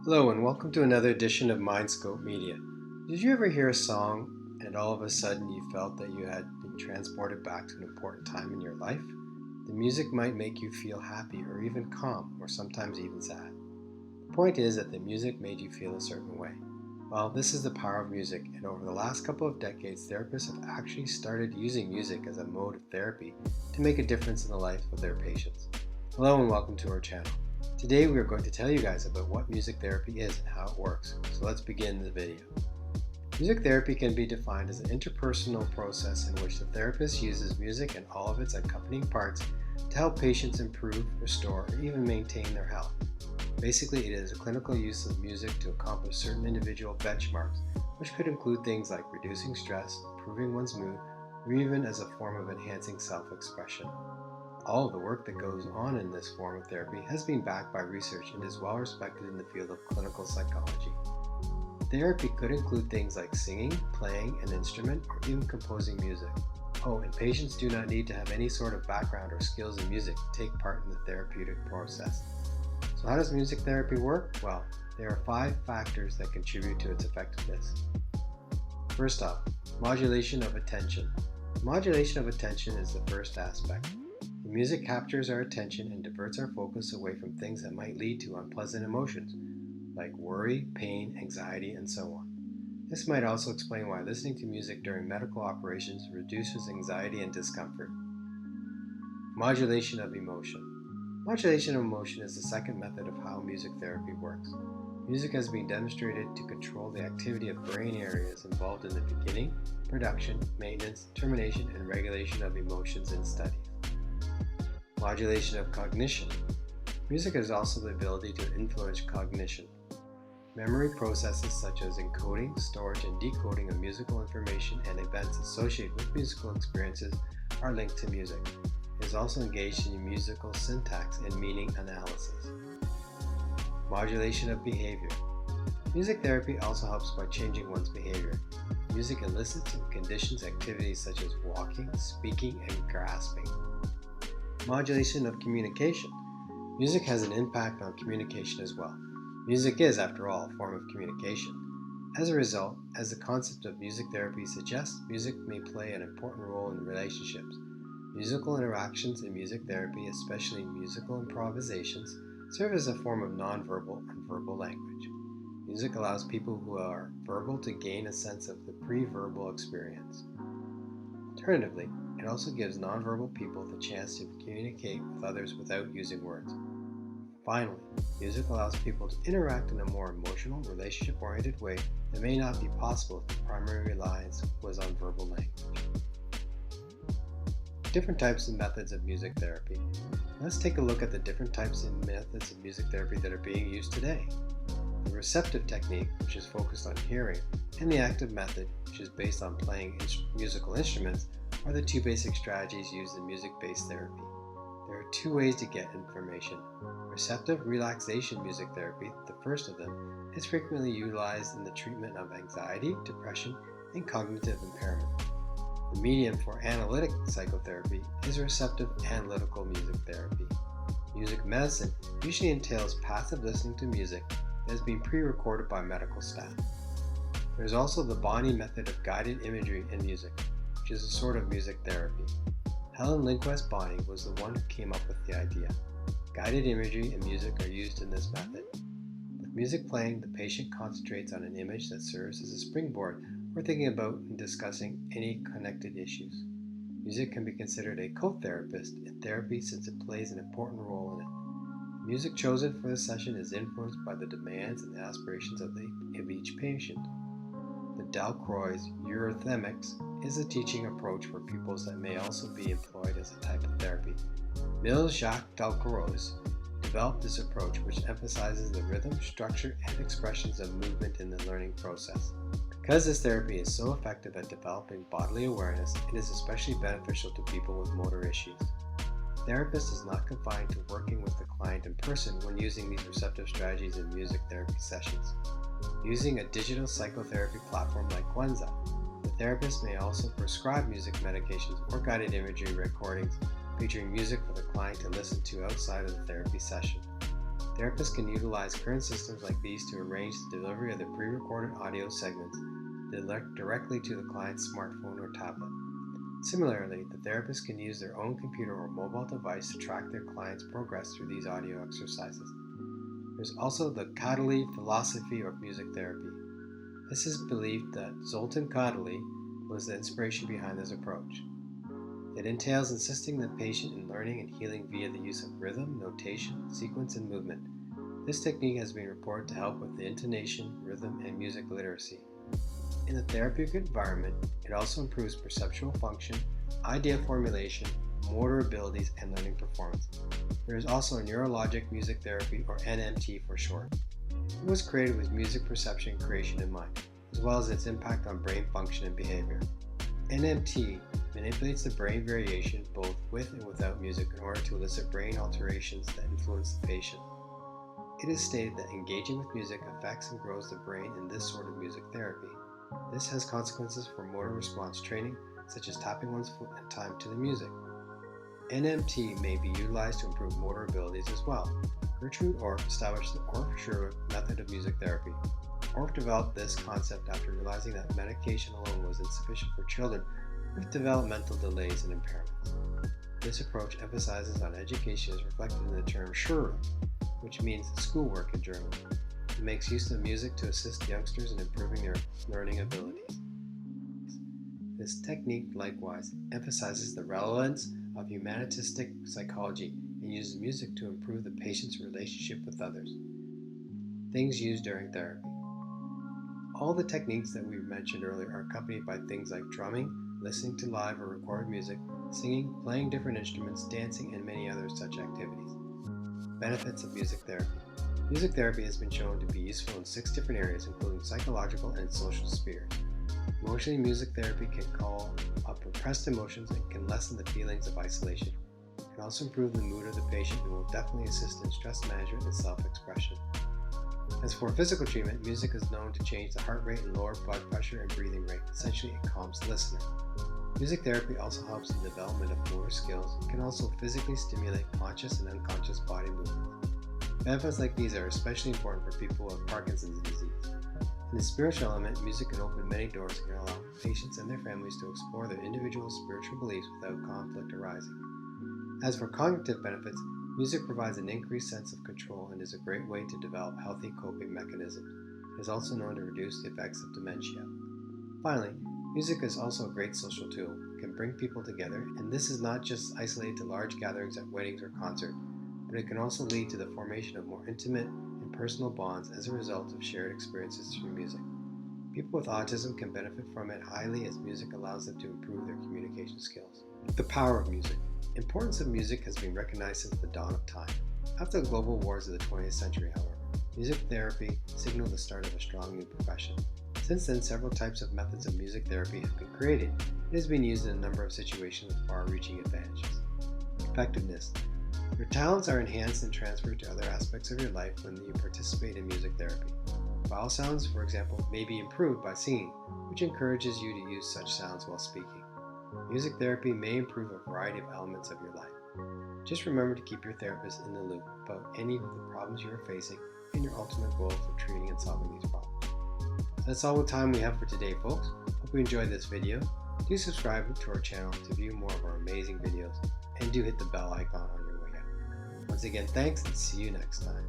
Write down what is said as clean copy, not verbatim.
Hello and welcome to another edition of Mindscope Media. Did you ever hear a song and all of a sudden you felt that you had been transported back to an important time in your life? The music might make you feel happy or even calm or sometimes even sad. The point is that the music made you feel a certain way. Well, this is the power of music, and over the last couple of decades, therapists have actually started using music as a mode of therapy to make a difference in the life of their patients. Hello and welcome to our channel. Today we are going to tell you guys about what music therapy is and how it works, so let's begin the video. Music therapy can be defined as an interpersonal process in which the therapist uses music and all of its accompanying parts to help patients improve, restore, or even maintain their health. Basically, it is a clinical use of music to accomplish certain individual benchmarks, which could include things like reducing stress, improving one's mood, or even as a form of enhancing self-expression. All of the work that goes on in this form of therapy has been backed by research and is well respected in the field of clinical psychology. Therapy could include things like singing, playing an instrument, or even composing music. Oh, and patients do not need to have any sort of background or skills in music to take part in the therapeutic process. So how does music therapy work? Well, there are 5 factors that contribute to its effectiveness. First off, modulation of attention. Modulation of attention is the first aspect. The music captures our attention and diverts our focus away from things that might lead to unpleasant emotions, like worry, pain, anxiety, and so on. This might also explain why listening to music during medical operations reduces anxiety and discomfort. Modulation of emotion. Modulation of emotion is the second method of how music therapy works. Music has been demonstrated to control the activity of brain areas involved in the beginning, production, maintenance, termination, and regulation of emotions in studies. Modulation of cognition. Music has also the ability to influence cognition. Memory processes such as encoding, storage, and decoding of musical information and events associated with musical experiences are linked to music. It is also engaged in musical syntax and meaning analysis. Modulation of behavior. Music therapy also helps by changing one's behavior. Music elicits and conditions activities such as walking, speaking, and grasping. Modulation of communication. Music has an impact on communication as well. Music is, after all, a form of communication. As a result, as the concept of music therapy suggests, music may play an important role in relationships. Musical interactions in music therapy, especially musical improvisations, serve as a form of nonverbal and verbal language. Music allows people who are verbal to gain a sense of the pre-verbal experience. Alternatively, it also gives nonverbal people the chance to communicate with others without using words. Finally, music allows people to interact in a more emotional, relationship-oriented way that may not be possible if the primary reliance was on verbal language. Different types and methods of music therapy. Let's take a look at the different types and methods of music therapy that are being used today. The receptive technique, which is focused on hearing, and the active method, which is based on playing musical instruments, are the 2 basic strategies used in music-based therapy. There are 2 ways to get information. Receptive relaxation music therapy, the first of them, is frequently utilized in the treatment of anxiety, depression, and cognitive impairment. The medium for analytic psychotherapy is receptive analytical music therapy. Music medicine usually entails passive listening to music that has been pre-recorded by medical staff. There is also the Bonney method of guided imagery in music, which is a sort of music therapy. Helen Lindquist Bonney was the one who came up with the idea. Guided imagery and music are used in this method. With music playing, the patient concentrates on an image that serves as a springboard for thinking about and discussing any connected issues. Music can be considered a co-therapist in therapy since it plays an important role in it. The music chosen for the session is influenced by the demands and aspirations of each patient. The Dalcroze eurythmics is a teaching approach for pupils that may also be employed as a type of therapy. Mills Jacques Dalcroze developed this approach, which emphasizes the rhythm, structure, and expressions of movement in the learning process. Because this therapy is so effective at developing bodily awareness, it is especially beneficial to people with motor issues. The therapist is not confined to working with the client in person when using these receptive strategies in music therapy sessions. Using a digital psychotherapy platform like Gwenza, the therapist may also prescribe music medications or guided imagery recordings featuring music for the client to listen to outside of the therapy session. Therapists can utilize current systems like these to arrange the delivery of the pre-recorded audio segments directly to the client's smartphone or tablet. Similarly, the therapist can use their own computer or mobile device to track their client's progress through these audio exercises. There's also the Kodaly philosophy of music therapy. This is believed that Zoltan Kodaly was the inspiration behind this approach. It entails assisting the patient in learning and healing via the use of rhythm, notation, sequence, and movement. This technique has been reported to help with the intonation, rhythm, and music literacy. In the therapeutic environment, it also improves perceptual function, idea formulation, motor abilities, and learning performance. There is also neurologic music therapy, or NMT for short. It was created with music perception creation in mind, as well as its impact on brain function and behavior. NMT manipulates the brain variation both with and without music in order to elicit brain alterations that influence the patient. It is stated that engaging with music affects and grows the brain in this sort of music therapy. This has consequences for motor response training, such as tapping one's foot in time to the music. NMT may be utilized to improve motor abilities as well. Gertrude Orff established the Orff-Sherwood method of music therapy. Orff developed this concept after realizing that medication alone was insufficient for children with developmental delays and impairments. This approach emphasizes on education as reflected in the term Schulung, which means schoolwork in German. It makes use of music to assist youngsters in improving their learning abilities. This technique likewise emphasizes the relevance of humanistic psychology and uses music to improve the patient's relationship with others. Things used during therapy. All the techniques that we mentioned earlier are accompanied by things like drumming, listening to live or recorded music, singing, playing different instruments, dancing, and many other such activities. Benefits of music therapy. Music therapy has been shown to be useful in 6 different areas, including psychological and social spheres. Emotionally, music therapy can call up repressed emotions and can lessen the feelings of isolation. It can also improve the mood of the patient and will definitely assist in stress management and self-expression. As for physical treatment, music is known to change the heart rate and lower blood pressure and breathing rate. Essentially, it calms the listener. Music therapy also helps in the development of motor skills. It can also physically stimulate conscious and unconscious body movements. Benefits like these are especially important for people with Parkinson's disease. In the spiritual element, music can open many doors and can allow patients and their families to explore their individual spiritual beliefs without conflict arising. As for cognitive benefits, music provides an increased sense of control and is a great way to develop healthy coping mechanisms. It is also known to reduce the effects of dementia. Finally, music is also a great social tool. It can bring people together, and this is not just isolated to large gatherings at weddings or concerts, but it can also lead to the formation of more intimate and personal bonds as a result of shared experiences through music. People with autism can benefit from it highly as music allows them to improve their communication skills. The power of music. Importance of music has been recognized since the dawn of time. After the global wars of the 20th century, however, music therapy signaled the start of a strong new profession. Since then, several types of methods of music therapy have been created. It has been used in a number of situations with far-reaching advantages. Effectiveness. Your talents are enhanced and transferred to other aspects of your life when you participate in music therapy. Vowel sounds, for example, may be improved by singing, which encourages you to use such sounds while speaking. Music therapy may improve a variety of elements of your life. Just remember to keep your therapist in the loop about any of the problems you are facing and your ultimate goal for treating and solving these problems. So that's all the time we have for today, folks. Hope you enjoyed this video. Do subscribe to our channel to view more of our amazing videos, and do hit the bell icon on your way out. Once again, thanks, and see you next time.